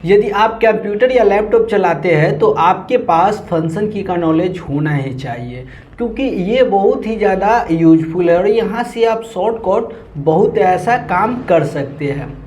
यदि आप कंप्यूटर या लैपटॉप चलाते हैं तो आपके पास फंक्शन की का नॉलेज होना ही चाहिए, क्योंकि ये बहुत ही ज़्यादा यूजफुल है और यहाँ से आप शॉर्टकट बहुत ऐसा काम कर सकते हैं।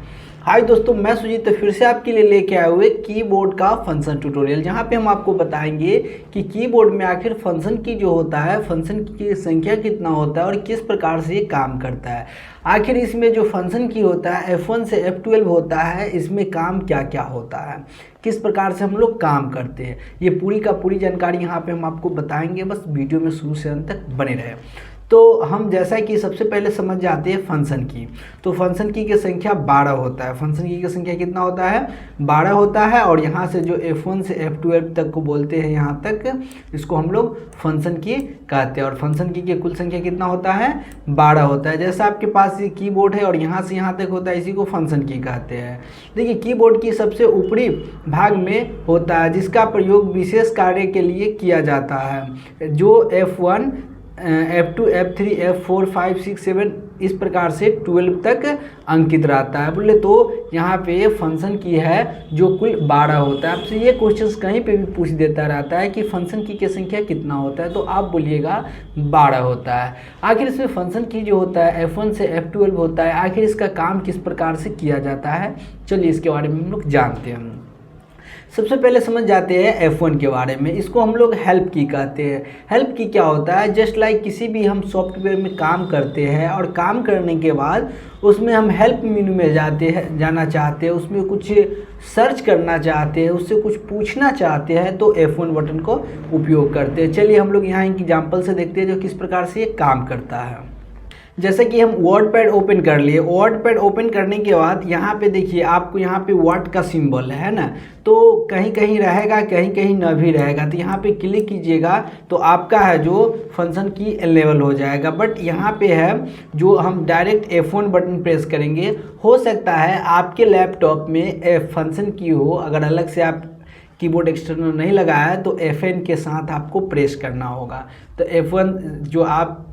हाय दोस्तों, मैं सुजीत फिर से आपके लिए लेके आए हुए कीबोर्ड का फंक्शन ट्यूटोरियल, जहाँ पे हम आपको बताएंगे कि कीबोर्ड में आखिर फंक्शन की जो होता है, फंक्शन की संख्या कितना होता है और किस प्रकार से ये काम करता है। आखिर इसमें जो फंक्शन की होता है F1 से F12 होता है, इसमें काम क्या क्या होता है, किस प्रकार से हम लोग काम करते हैं, ये पूरी का पूरी जानकारी यहाँ पे हम आपको बताएंगे। बस वीडियो में शुरू से अंत तक बने रहे। तो हम जैसा कि सबसे पहले समझ जाते हैं फंक्शन की, तो फंक्शन की संख्या 12 होता है। फंक्शन की संख्या कितना होता है? 12 होता है। और यहाँ से जो F1 से F12 तक को बोलते हैं, यहाँ तक इसको हम लोग फंक्शन की कहते हैं। और फंक्शन की कुल संख्या कितना होता है? 12 होता है। जैसा आपके पास ये कीबोर्ड है और यहाँ से यहाँ तक होता है, इसी को फंक्शन की कहते हैं। देखिए, कीबोर्ड की सबसे ऊपरी भाग में होता है, जिसका प्रयोग विशेष कार्य के लिए किया जाता है, जो F1 F2 F3 F4 5 6 7 इस प्रकार से 12 तक अंकित रहता है। बोले तो यहाँ पे फंक्शन की है जो कुल 12 होता है। आपसे ये क्वेश्चंस कहीं पे भी पूछ देता रहता है कि फंक्शन की संख्या कितना होता है, तो आप बोलिएगा 12 होता है। आखिर इसमें फंक्शन की जो होता है F1 से F12 होता है, आखिर इसका काम किस प्रकार से किया जाता है, चलिए इसके बारे में हम लोग जानते हैं। सबसे पहले समझ जाते हैं F1 के बारे में। इसको हम लोग हेल्प की कहते हैं। हेल्प की क्या होता है? जस्ट लाइक किसी भी हम सॉफ्टवेयर में काम करते हैं और काम करने के बाद उसमें हम हेल्प मेन्यू में जाना चाहते हैं, उसमें कुछ सर्च करना चाहते हैं, उससे कुछ पूछना चाहते हैं, तो F1 बटन को उपयोग करते हैं। चलिए हम लोग यहाँ एग्जाम्पल से देखते हैं जो किस प्रकार से ये काम करता है। जैसे कि हम वर्डपैड ओपन कर लिए। वर्डपैड ओपन करने के बाद यहाँ पे देखिए, आपको यहाँ पे वर्ड का सिंबल है ना, तो कहीं कहीं रहेगा, कहीं कहीं न भी रहेगा। तो यहाँ पे क्लिक कीजिएगा तो आपका है जो फंक्शन की इनेबल हो जाएगा। बट यहाँ पे है जो हम डायरेक्ट F1 बटन प्रेस करेंगे, हो सकता है आपके लैपटॉप में फंक्शन की हो, अगर अलग से आप कीबोर्ड एक्सटर्नल नहीं लगाया है तो F1 के साथ आपको प्रेस करना होगा। तो F1 जो आप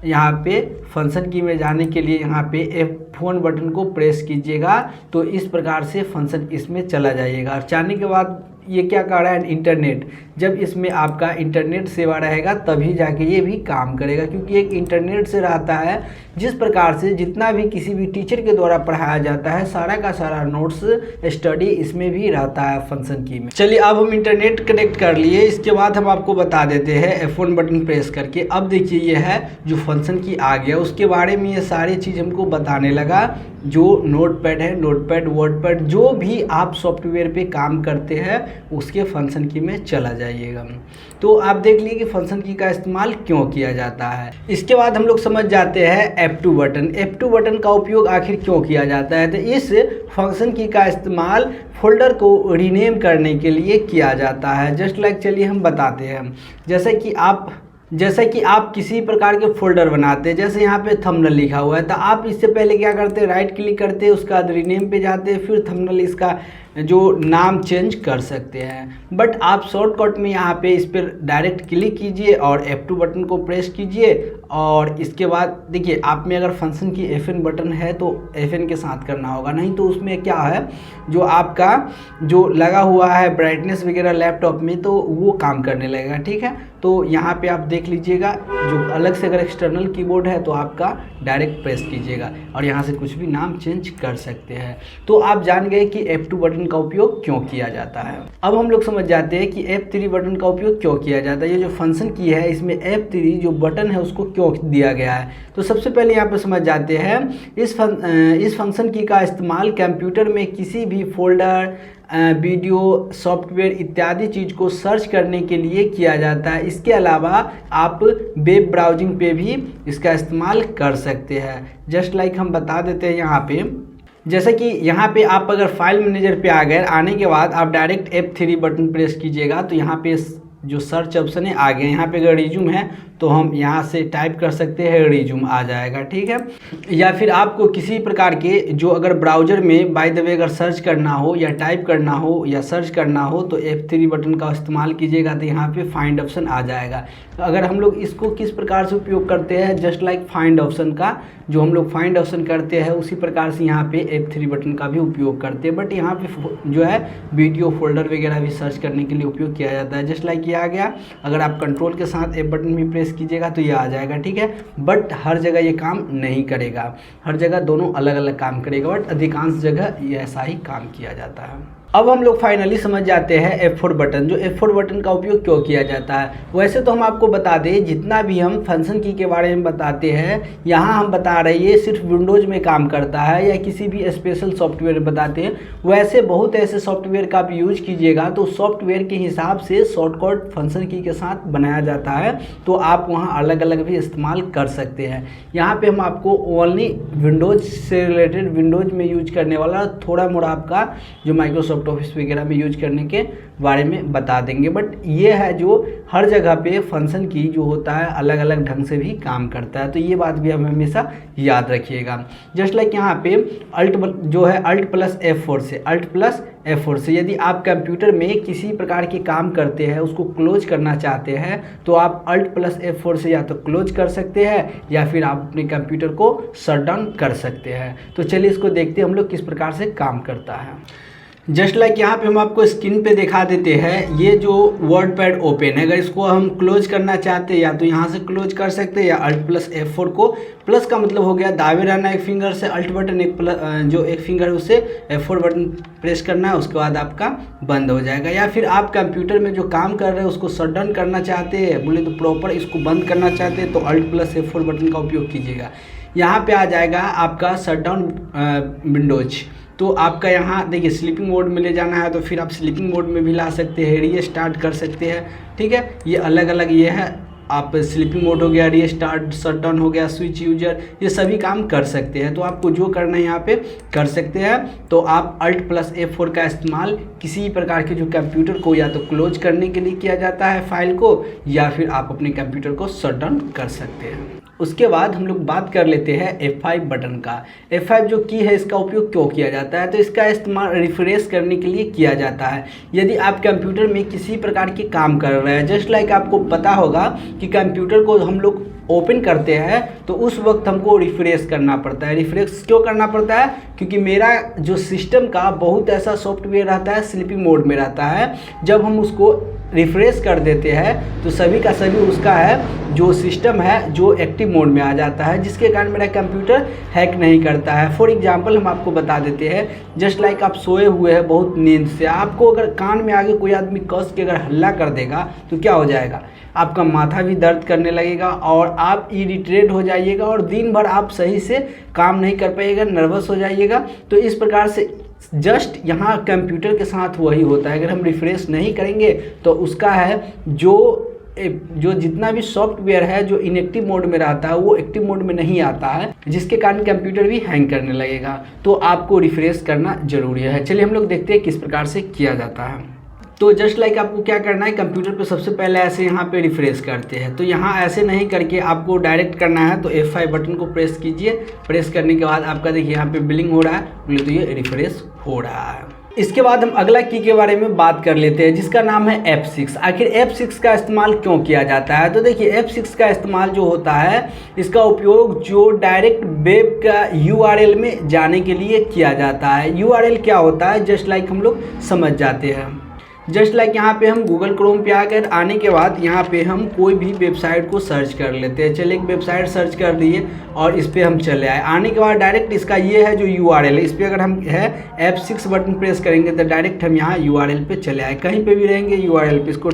यहाँ पे फंक्शन की में जाने के लिए यहाँ पे F1 बटन को प्रेस कीजिएगा, तो इस प्रकार से फंक्शन इसमें चला जाइएगा। और जाने के बाद ये क्या कर रहा है? इंटरनेट। जब इसमें आपका इंटरनेट सेवा रहेगा तभी जाके ये भी काम करेगा, क्योंकि एक इंटरनेट से रहता है। जिस प्रकार से जितना भी किसी भी टीचर के द्वारा पढ़ाया जाता है, सारा का सारा नोट्स स्टडी इसमें भी रहता है फंक्शन की में। चलिए, अब हम इंटरनेट कनेक्ट कर लिए। इसके बाद हम आपको बता देते हैं F1 बटन प्रेस करके। अब देखिए, ये है जो फंक्शन की आ गया, उसके बारे में ये सारी चीज़ हमको बताने लगा। जो नोटपैड है, नोटपैड, वर्डपैड, जो भी आप सॉफ्टवेयर पे काम करते हैं उसके फंक्शन की में चला जाइएगा। तो आप देख लीजिए कि फंक्शन की का इस्तेमाल क्यों किया जाता है। इसके बाद हम लोग समझ जाते हैं F2 बटन। F2 बटन का उपयोग आखिर क्यों किया जाता है? तो इस फंक्शन की का इस्तेमाल फोल्डर को रीनेम करने के लिए किया जाता है। जस्ट लाइक चलिए हम बताते हैं। जैसे कि आप किसी प्रकार के फोल्डर बनाते हैं, जैसे यहाँ पे थंबनेल लिखा हुआ है, तो आप इससे पहले क्या करते हैं? राइट क्लिक करते हैं, उसके बाद रीनेम पे जाते हैं, फिर थंबनेल इसका जो नाम चेंज कर सकते हैं। बट आप शॉर्टकट में यहाँ पे इस पर डायरेक्ट क्लिक कीजिए और F2 बटन को प्रेस कीजिए। और इसके बाद देखिए, आप में अगर फंक्शन की F1 बटन है तो F1 के साथ करना होगा, नहीं तो उसमें क्या है, जो आपका जो लगा हुआ है ब्राइटनेस वगैरह लैपटॉप में, तो वो काम करने लगेगा। ठीक है, तो यहाँ पे आप देख लीजिएगा, जो अलग से अगर एक्सटर्नल कीबोर्ड है तो आपका डायरेक्ट प्रेस कीजिएगा और यहाँ से कुछ भी नाम चेंज कर सकते हैं। तो आप जान गए कि F2 बटन का उपयोग क्यों किया जाता है। अब हम लोग समझ जाते हैं कि F3 बटन का उपयोग क्यों किया जाता है। ये जो फंक्शन की है, इसमें F3 जो बटन है उसको क्यों दिया गया है। तो सबसे पहले यहाँ पे समझ जाते हैं, इस फंक्शन की का इस्तेमाल कंप्यूटर में किसी भी फोल्डर, वीडियो, सॉफ्टवेयर इत्यादि चीज़ को सर्च करने के लिए किया जाता है। इसके अलावा आप वेब ब्राउजिंग पे भी इसका इस्तेमाल कर सकते हैं। जस्ट लाइक हम बता देते हैं यहाँ पे, जैसे कि यहाँ पे आप अगर फाइल मैनेजर पे आ गए, आने के बाद आप डायरेक्ट F3 बटन प्रेस कीजिएगा, तो यहाँ पे जो सर्च ऑप्शन है आ गया। यहाँ पे अगर रिज्यूम है तो हम यहाँ से टाइप कर सकते हैं, रिज्यूम आ जाएगा, ठीक है। या फिर आपको किसी प्रकार के जो अगर ब्राउज़र में बाय द वे अगर सर्च करना हो या टाइप करना हो या सर्च करना हो तो F3 बटन का इस्तेमाल कीजिएगा तो यहाँ पे फाइंड ऑप्शन आ जाएगा। अगर हम लोग इसको किस प्रकार से उपयोग करते हैं, जस्ट लाइक फाइंड ऑप्शन का जो हम लोग फाइंड ऑप्शन करते हैं उसी प्रकार से यहाँ पे F3 बटन का भी उपयोग करते हैं। बट यहाँ पे जो है वीडियो फोल्डर वगैरह भी सर्च करने के लिए उपयोग किया जाता है। जस्ट लाइक ये आ गया, अगर आप कंट्रोल के साथ F बटन भी प्रेस कीजिएगा तो ये आ जाएगा, ठीक है। बट हर जगह ये काम नहीं करेगा, हर जगह दोनों अलग अलग काम करेगा, बट अधिकांश जगह ये ऐसा ही काम किया जाता है। अब हम लोग फाइनली समझ जाते हैं F4 बटन, जो F4 बटन का उपयोग क्यों किया जाता है। वैसे तो हम आपको बता दें जितना भी हम फंक्शन की के बारे में बताते हैं यहाँ हम बता रहे हैं ये सिर्फ विंडोज़ में काम करता है या किसी भी स्पेशल सॉफ्टवेयर बताते हैं। वैसे बहुत ऐसे सॉफ्टवेयर का आप यूज कीजिएगा तो सॉफ्टवेयर के हिसाब से शॉर्टकट फंक्शन की के साथ बनाया जाता है, तो आप वहाँ अलग अलग भी इस्तेमाल कर सकते हैं। यहाँ पर हम आपको ओनली विंडोज़ से रिलेटेड विंडोज़ में यूज करने वाला थोड़ा मोड़ा आपका जो माइक्रोसॉफ्ट ऑफिस वगैरह में यूज करने के बारे में बता देंगे। बट ये है जो हर जगह पे फंक्शन की जो होता है अलग अलग ढंग से भी काम करता है, तो ये बात भी हम हमेशा याद रखिएगा। जस्ट लाइक यहाँ पे अल्ट जो है अल्ट प्लस F4 से यदि आप कंप्यूटर में किसी प्रकार के काम करते हैं उसको क्लोज करना चाहते हैं तो आप अल्ट प्लस F4 से या तो क्लोज कर सकते हैं या फिर आप अपने कंप्यूटर को शट डाउन कर सकते हैं। तो चलिए इसको देखते हैं हम लोग किस प्रकार से काम करता है। जस्ट लाइक यहाँ पे हम आपको स्क्रीन पे दिखा देते हैं, ये जो वर्ड पैड ओपन है, अगर इसको हम क्लोज करना चाहते हैं या तो यहाँ से क्लोज कर सकते हैं या अल्ट प्लस F4 को, प्लस का मतलब हो गया दावे रहना एक फिंगर से, अल्ट बटन एक प्लस जो एक फिंगर है उससे F4 बटन प्रेस करना है, उसके बाद आपका बंद हो जाएगा। या फिर आप कंप्यूटर में जो काम कर रहे हैं उसको शट डाउन करना चाहते हैं, बोले तो प्रॉपर इसको बंद करना चाहते हैं तो अल्ट प्लस F4 बटन का उपयोग कीजिएगा। यहाँ पे आ जाएगा आपका शट डाउन विंडोज, तो आपका यहाँ देखिए स्लीपिंग मोड में ले जाना है तो फिर आप स्लीपिंग मोड में भी ला सकते हैं, रीस्टार्ट कर सकते हैं, ठीक है। ये अलग अलग ये है, आप स्लीपिंग मोड हो गया, रीस्टार्ट, शट डाउन हो गया, स्विच यूजर, ये सभी काम कर सकते हैं। तो आपको जो करना है यहाँ पे कर सकते हैं। तो आप अल्ट प्लस F4 का इस्तेमाल किसी प्रकार के जो कंप्यूटर को या तो क्लोज करने के लिए किया जाता है फाइल को, या फिर आप अपने कंप्यूटर को शट डाउन कर सकते हैं। उसके बाद हम लोग बात कर लेते हैं F5 बटन का। F5 जो की है इसका उपयोग क्यों किया जाता है, तो इसका इस्तेमाल रिफ्रेश करने के लिए किया जाता है। यदि आप कंप्यूटर में किसी प्रकार के काम कर रहे हैं, जस्ट लाइक आपको पता होगा कि कंप्यूटर को हम लोग ओपन करते हैं तो उस वक्त हमको रिफ्रेश करना पड़ता है। रिफ्रेश क्यों करना पड़ता है, क्योंकि मेरा जो सिस्टम का बहुत ऐसा सॉफ्टवेयर रहता है स्लीपिंग मोड में रहता है, जब हम उसको रिफ्रेश कर देते हैं तो सभी का सभी उसका है जो सिस्टम है जो एक्टिव मोड में आ जाता है, जिसके कारण मेरा कंप्यूटर हैक नहीं करता है। फॉर एग्जांपल हम आपको बता देते हैं, जस्ट लाइक आप सोए हुए हैं बहुत नींद से, आपको अगर कान में आगे कोई आदमी कस के अगर हल्ला कर देगा तो क्या हो जाएगा, आपका माथा भी दर्द करने लगेगा और आप इरिटेट हो जाइएगा और दिन भर आप सही से काम नहीं कर पाइएगा, नर्वस हो जाइएगा। तो इस प्रकार से जस्ट यहाँ कंप्यूटर के साथ वही होता है, अगर हम रिफ्रेश नहीं करेंगे तो उसका है जो जितना भी सॉफ्टवेयर है जो इनएक्टिव मोड में रहता है वो एक्टिव मोड में नहीं आता है, जिसके कारण कंप्यूटर भी हैंग करने लगेगा। तो आपको रिफ्रेश करना जरूरी है। चलिए हम लोग देखते हैं किस प्रकार से किया जाता है। तो जस्ट लाइक आपको क्या करना है, कंप्यूटर पे सबसे पहले ऐसे यहाँ पे रिफ्रेश करते हैं, तो यहाँ ऐसे नहीं करके आपको डायरेक्ट करना है। तो F5 बटन को प्रेस कीजिए, प्रेस करने के बाद आपका देखिए यहाँ पे बिलिंग हो रहा है, बोले तो ये रिफ्रेश हो रहा है। इसके बाद हम अगला की के बारे में बात कर लेते हैं जिसका नाम है F6। आखिर F6 का इस्तेमाल क्यों किया जाता है, तो देखिए F6 का इस्तेमाल जो होता है इसका उपयोग जो डायरेक्ट वेब का URL में जाने के लिए किया जाता है। URL क्या होता है, जस्ट लाइक हम लोग समझ जाते हैं। जस्ट लाइक यहाँ पे हम गूगल क्रोम पे आने के बाद यहाँ पे हम कोई भी वेबसाइट को सर्च कर लेते हैं। चलिए एक वेबसाइट सर्च कर दिए और इस पर हम चले आए। आने के बाद डायरेक्ट इसका ये है जो URL है, इस पर अगर हम है F6 बटन प्रेस करेंगे तो डायरेक्ट हम यहाँ URL पे चले आए। कहीं पे भी रहेंगे URL पे, इसको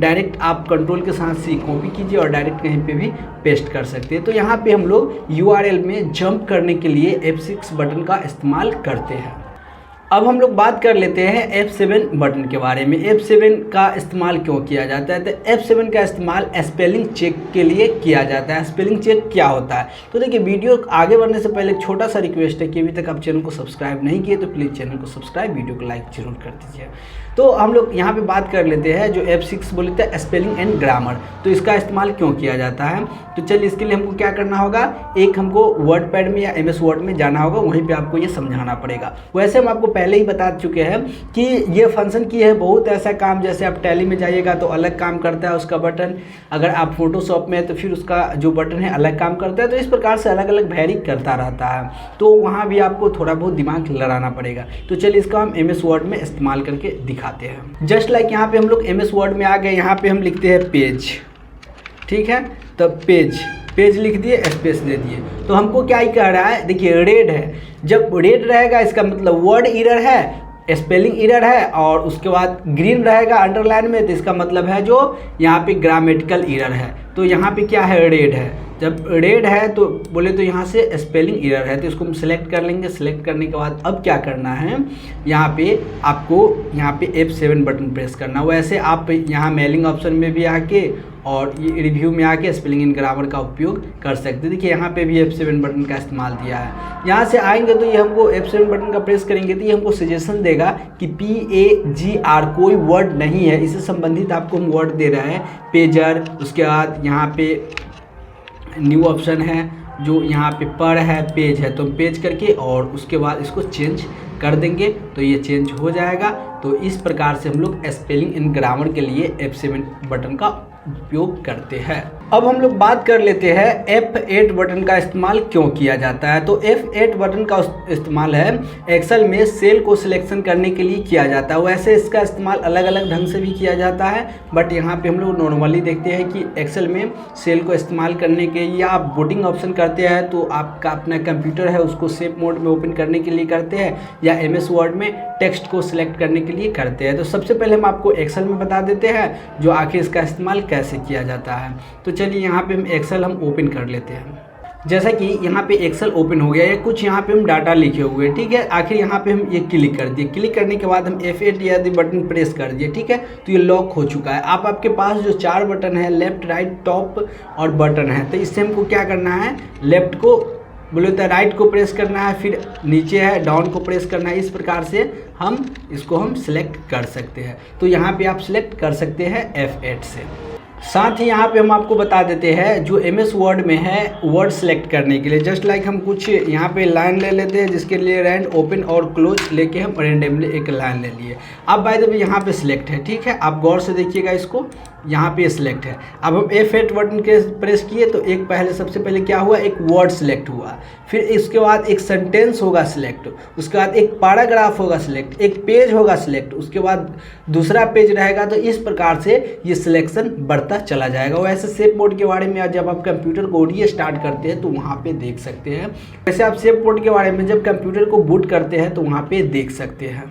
डायरेक्ट आप कंट्रोल के साथ से कॉपी कीजिए और डायरेक्ट कहीं पे भी पेस्ट कर सकते हैं। तो यहाँ पे हम लोग URL में जंप करने के लिए F6 बटन का इस्तेमाल करते हैं। अब हम लोग बात कर लेते हैं F7 बटन के बारे में। F7 का इस्तेमाल क्यों किया जाता है? तो F7 का इस्तेमाल स्पेलिंग चेक के लिए किया जाता है। स्पेलिंग चेक क्या होता है? तो देखिए, वीडियो आगे बढ़ने से पहले एक छोटा सा रिक्वेस्ट है कि अभी तक आप चैनल को सब्सक्राइब नहीं किए तो प्लीज़ चैनल को सब्सक्राइब, वीडियो को लाइक जरूर कर दीजिए। तो हम लोग यहाँ पे बात कर लेते हैं जो F6 बोले थे स्पेलिंग एंड ग्रामर, तो इसका इस्तेमाल क्यों किया जाता है। तो चलिए, इसके लिए हमको क्या करना होगा, एक हमको वर्ड पैड में या MS वर्ड में जाना होगा, वहीं पे आपको ये समझाना पड़ेगा। वैसे हम आपको पहले ही बता चुके हैं कि ये फंक्शन की है बहुत ऐसा काम, जैसे आप टैली में जाइएगा तो अलग काम करता है उसका बटन, अगर आप फोटोशॉप में है तो फिर उसका जो बटन है अलग काम करता है। तो इस प्रकार से अलग अलग वेरी करता रहता है, तो वहाँ भी आपको थोड़ा बहुत दिमाग लड़ाना पड़ेगा। तो चलिए, इसका हम MS वर्ड में इस्तेमाल करके दिखाते हैं। जस्ट लाइक यहाँ पे हम लोग MS वर्ड में आ गए, यहाँ पे हम लिखते हैं पेज, ठीक है। तो पेज लिख दिए, स्पेस दे दिए, तो हमको क्या ही कह रहा है, देखिए रेड है। जब रेड रहेगा इसका मतलब वर्ड एरर है, स्पेलिंग एरर है, और उसके बाद ग्रीन रहेगा अंडरलाइन में तो इसका मतलब है जो यहाँ पे ग्रामेटिकल एरर है। तो यहाँ पे क्या है, रेड है। जब रेड है तो बोले तो यहाँ से स्पेलिंग एरर है, तो इसको हम सिलेक्ट कर लेंगे। सिलेक्ट करने के बाद अब क्या करना है, यहाँ पे आपको यहाँ पे F7 बटन प्रेस करना। वैसे आप यहाँ मेलिंग ऑप्शन में भी आके और ये रिव्यू में आके स्पेलिंग एंड ग्रामर का उपयोग कर सकते हैं। देखिए, यहाँ पे भी F7 बटन का इस्तेमाल दिया है। यहाँ से आएंगे तो ये हमको F7 बटन का प्रेस करेंगे तो ये हमको सजेशन देगा कि PAGR कोई वर्ड नहीं है, इससे संबंधित आपको हम वर्ड दे रहा है, पेजर। उसके बाद यहाँ पे न्यू ऑप्शन है, जो यहाँ पे पर है, पेज है, तो हम पेज करके और उसके बाद इसको चेंज कर देंगे तो ये चेंज हो जाएगा। तो इस प्रकार से हम लोग स्पेलिंग एंड ग्रामर के लिए F7 बटन का उपयोग करते हैं। अब हम लोग बात कर लेते हैं F8 बटन का इस्तेमाल क्यों किया जाता है। तो F8 बटन का इस्तेमाल है एक्सेल में सेल को सिलेक्शन करने के लिए किया जाता है। वैसे इसका इस्तेमाल अलग अलग ढंग से भी किया जाता है, बट यहाँ पे हम लोग नॉर्मली देखते हैं कि एक्सेल में सेल को इस्तेमाल करने के लिए आप बोटिंग ऑप्शन करते हैं, तो आपका अपना कंप्यूटर है उसको सेव मोड में ओपन करने के लिए करते हैं, या MS वर्ड में टेक्स्ट को सिलेक्ट करने के लिए करते हैं। तो सबसे पहले हम आपको एक्सेल में बता देते हैं जो आखिर इसका इस्तेमाल कैसे किया जाता है। तो चलिए, यहाँ पे हम एक्सेल हम ओपन कर लेते हैं। जैसा कि यहाँ पे एक्सेल ओपन हो गया है, कुछ यहाँ पे हम डाटा लिखे हुए हैं, ठीक है। आखिर यहाँ पे हम ये क्लिक कर दिए, क्लिक करने के बाद हम F8 यदि बटन प्रेस कर दिए, ठीक है, तो ये लॉक हो चुका है। अब आपके पास जो 4 बटन है, लेफ्ट, राइट, टॉप और बटन है, तो इससे हमको क्या करना है, लेफ्ट को बोले तो राइट को प्रेस करना है, फिर नीचे है डाउन को प्रेस करना है। इस प्रकार से हम इसको हम सिलेक्ट कर सकते हैं। तो यहाँ पे आप सिलेक्ट कर सकते हैं F8 से। साथ ही यहाँ पे हम आपको बता देते हैं जो MS वर्ड में है वर्ड सेलेक्ट करने के लिए, जस्ट लाइक हम कुछ यहाँ पे लाइन ले लेते हैं, जिसके लिए रैंड ओपन और क्लोज लेके हम रैंडमली एक लाइन ले लिए। अब बाय द वे यहाँ पे सिलेक्ट है, ठीक है, आप गौर से देखिएगा इसको, यहाँ पे सिलेक्ट है। अब हम F8 बटन के प्रेस किए तो एक सबसे पहले क्या हुआ, एक वर्ड सिलेक्ट हुआ, फिर इसके बाद एक सेंटेंस होगा सिलेक्ट, उसके बाद एक पैराग्राफ होगा सिलेक्ट, एक पेज होगा सिलेक्ट, उसके बाद दूसरा पेज रहेगा। तो इस प्रकार से ये सिलेक्शन बढ़ता चला जाएगा। वैसे सेव मोड के बारे में जब आप कंप्यूटर को स्टार्ट करते हैं तो वहाँ पे देख सकते हैं। वैसे आप सेव मोड के बारे में जब कंप्यूटर को बूट करते हैं तो वहाँ पे देख सकते हैं।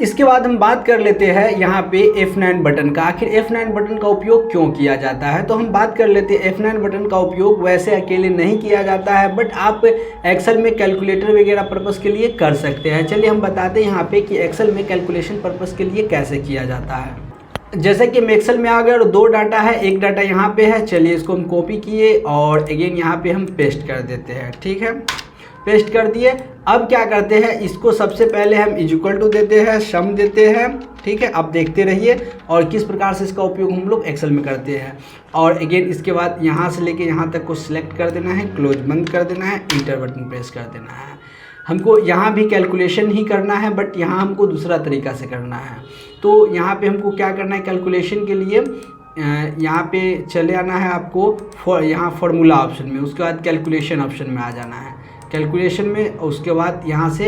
इसके बाद हम बात कर लेते हैं यहाँ पे F9 बटन का। आखिर F9 बटन का उपयोग क्यों किया जाता है, तो हम बात कर लेते हैं F9 बटन का उपयोग वैसे अकेले नहीं किया जाता है, बट आप एक्सेल में कैलकुलेटर वगैरह पर्पस के लिए कर सकते हैं। चलिए हम बताते हैं यहाँ पे कि एक्सेल में कैलकुलेशन पर्पस के लिए कैसे किया जाता है। जैसे कि हम एक्सेल में आ गए और 2 डाटा है, एक डाटा यहाँ पे है, चलिए इसको हम कॉपी किए और अगेन यहाँ पे हम पेस्ट कर देते हैं, ठीक है, पेस्ट कर दिए। अब क्या करते हैं, इसको सबसे पहले हम इक्वल टू देते हैं, सम देते हैं, ठीक है। आप देखते रहिए और किस प्रकार से इसका उपयोग हम लोग एक्सेल में करते हैं। और अगेन इसके बाद यहाँ से लेके यहाँ तक को सिलेक्ट कर देना है, क्लोज बंद कर देना है, इंटर बटन प्रेस कर देना है। हमको यहाँ भी कैलकुलेशन ही करना है, बट यहाँ हमको दूसरा तरीका से करना है। तो यहाँ पे हमको क्या करना है, कैलकुलेशन के लिए यहाँ पे चले आना है आपको यहाँ फार्मूला ऑप्शन में, उसके बाद कैलकुलेशन ऑप्शन में आ जाना है, कैलकुलेशन में, उसके बाद यहाँ से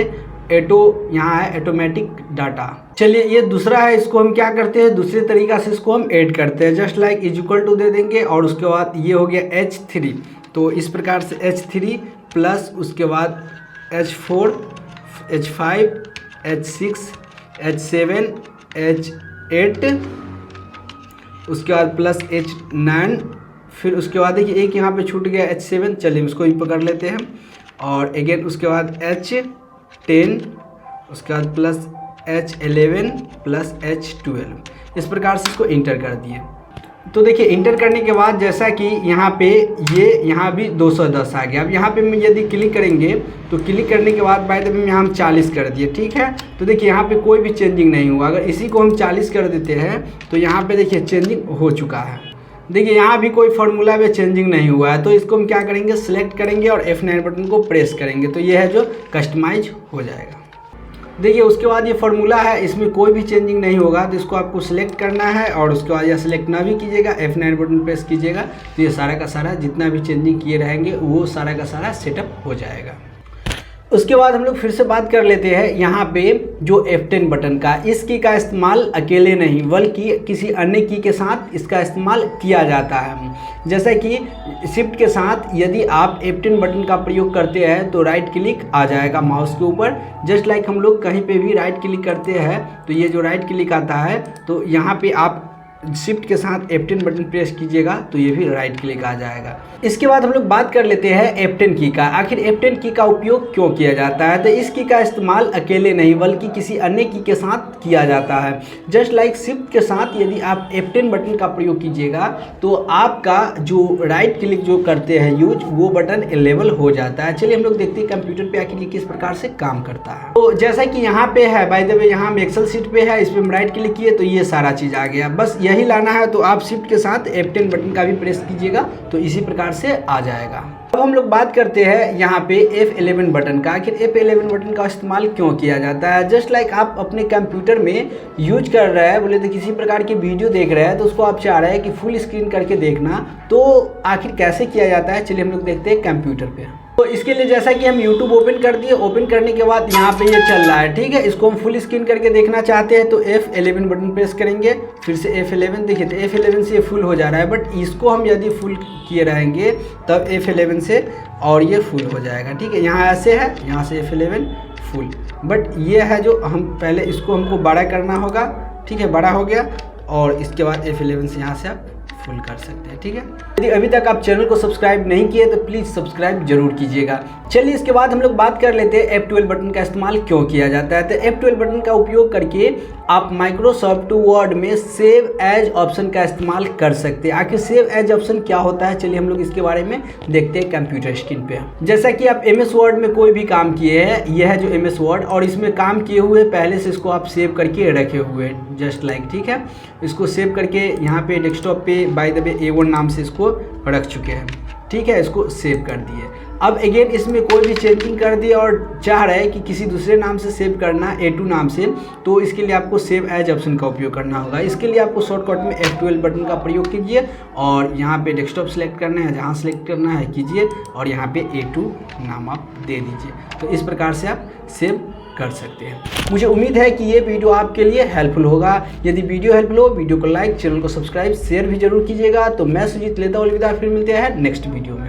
यहाँ है ऑटोमेटिक डाटा। चलिए ये दूसरा है, इसको हम क्या करते हैं, दूसरे तरीका से इसको हम ऐड करते हैं। जस्ट लाइक इक्वल टू दे देंगे और उसके बाद ये हो गया H3। तो इस प्रकार से H3 प्लस उसके बाद H4, H5, H6, H7, H8, उसके बाद प्लस H9, फिर उसके बाद देखिए एक यहाँ पे छूट गया H7, चलिए उसको ही पकड़ लेते हैं। और अगेन उसके बाद H10, उसके बाद प्लस H11 प्लस H12, इस प्रकार से इसको इंटर कर दिए। तो देखिए इंटर करने के बाद जैसा कि यहाँ पे ये यहाँ भी 210 आ गया। अब यहाँ पे हम यदि क्लिक करेंगे तो क्लिक करने के बाद बाय द वे यहाँ हम 40 कर दिए, ठीक है। तो देखिए यहाँ पे कोई भी चेंजिंग नहीं हुआ। अगर इसी को हम 40 कर देते हैं तो यहाँ पे देखिए चेंजिंग हो चुका है। देखिए यहाँ भी कोई फार्मूला में चेंजिंग नहीं हुआ है। तो इसको हम क्या करेंगे, सेलेक्ट करेंगे और F9 बटन को प्रेस करेंगे तो ये है जो कस्टमाइज हो जाएगा। देखिए उसके बाद ये फार्मूला है, इसमें कोई भी चेंजिंग नहीं होगा। तो इसको आपको सिलेक्ट करना है और उसके बाद या सिलेक्ट ना भी कीजिएगा, F9 बटन प्रेस कीजिएगा तो ये सारा का सारा जितना भी चेंजिंग किए रहेंगे वो सारा का सारा सेटअप हो जाएगा। उसके बाद हम लोग फिर से बात कर लेते हैं यहाँ पे जो F10 बटन का, इस की का इस्तेमाल अकेले नहीं बल्कि किसी अन्य की के साथ इसका इस्तेमाल किया जाता है। जैसे कि शिफ्ट के साथ यदि आप F10 बटन का प्रयोग करते हैं तो राइट क्लिक आ जाएगा माउस के ऊपर। जस्ट लाइक हम लोग कहीं पे भी राइट क्लिक करते हैं तो ये जो राइट क्लिक आता है तो यहाँ पे आप शिफ्ट के साथ F10 बटन प्रेस कीजिएगा तो ये भी राइट क्लिक आ जाएगा। इसके बाद हम लोग बात कर लेते हैं F10 की का। आखिर F10 की का उपयोग क्यों किया जाता है, तो इस की का इस्तेमाल अकेले नहीं बल्कि किसी अन्य की के साथ किया जाता है। जस्ट लाइक शिफ्ट के साथ यदि आप F10 बटन का प्रयोग कीजिएगा तो आपका जो राइट क्लिक जो करते हैं यूज वो बटन इनेबल हो जाता है। चलिए हम लोग देखते हैं कंप्यूटर पे आखिर ये किस प्रकार से काम करता है। तो जैसा कि यहाँ पे है बाय द वे, यहाँ हम एक्सेल सीट पे है, इस पर हम राइट क्लिक किए तो ये सारा चीज़ आ गया। बस यही लाना है तो आप शिफ्ट के साथ F10 बटन का भी प्रेस कीजिएगा तो इसी प्रकार से आ जाएगा। अब हम लोग बात करते हैं यहाँ पे F11 बटन का। आखिर F11 बटन का इस्तेमाल क्यों किया जाता है। जस्ट लाइक आप अपने कंप्यूटर में यूज कर रहे हैं, बोले तो किसी प्रकार की वीडियो देख रहे हैं तो उसको आप चाह रहे हैं कि फुल स्क्रीन करके देखना, तो आखिर कैसे किया जाता है चलिए हम लोग देखते हैं कंप्यूटर पे। तो इसके लिए जैसा कि हम YouTube ओपन कर दिए, ओपन करने के बाद यहाँ पे ये चल रहा है, ठीक है। इसको हम फुल स्क्रीन करके देखना चाहते हैं तो F11 बटन प्रेस करेंगे, फिर से F11, देखिए तो F11 से ये फुल हो जा रहा है। बट इसको हम यदि फुल किए रहेंगे तब F11 से और ये फुल हो जाएगा, ठीक है। यहाँ ऐसे है, यहाँ से F11 फुल। बट ये है जो हम पहले इसको हमको बड़ा करना होगा, ठीक है। बड़ा हो गया और इसके बाद F11 से यहाँ से आप फुल कर सकते हैं, ठीक है। यदि अभी तक आप चैनल को सब्सक्राइब नहीं किए तो प्लीज़ सब्सक्राइब जरूर कीजिएगा। चलिए इसके बाद हम लोग बात कर लेते हैं F12 बटन का इस्तेमाल क्यों किया जाता है। तो F12 बटन का उपयोग करके आप माइक्रोसॉफ्ट वर्ड में सेव एज ऑप्शन का इस्तेमाल कर सकते हैं। आखिर सेव एज ऑप्शन क्या होता है चलिए हम लोग इसके बारे में देखते हैं कंप्यूटर स्क्रीन पे। जैसा कि आप MS वर्ड में कोई भी काम किए हैं, यह है जो MS वर्ड, और इसमें काम किए हुए पहले से इसको आप सेव करके रखे हुए जस्ट लाइक, ठीक है। इसको सेव करके यहाँ पे डेस्कटॉप पे बाय द वे A1 नाम से इसको रख चुके हैं, ठीक है। इसको सेव कर दिए। अब अगेन इसमें कोई भी चेंजिंग कर दिए और चाह रहे हैं कि किसी दूसरे नाम से सेव करना है, A2 नाम से, तो इसके लिए आपको सेव एज ऑप्शन का उपयोग करना होगा। इसके लिए आपको शॉर्टकट में F12 बटन का प्रयोग कीजिए और यहाँ पे डेस्कटॉप सेलेक्ट करना है, जहाँ सेलेक्ट करना है कीजिए और यहाँ पे A2 नाम आप दे दीजिए। तो इस प्रकार से आप सेव कर सकते हैं। मुझे उम्मीद है कि ये वीडियो आपके लिए हेल्पफुल होगा। यदि वीडियो हेल्पफुल हो, वीडियो को लाइक, चैनल को सब्सक्राइब, शेयर भी जरूर कीजिएगा। तो मैं सुजीत लेता हूँ अलविदा, फिर मिलते हैं नेक्स्ट वीडियो में।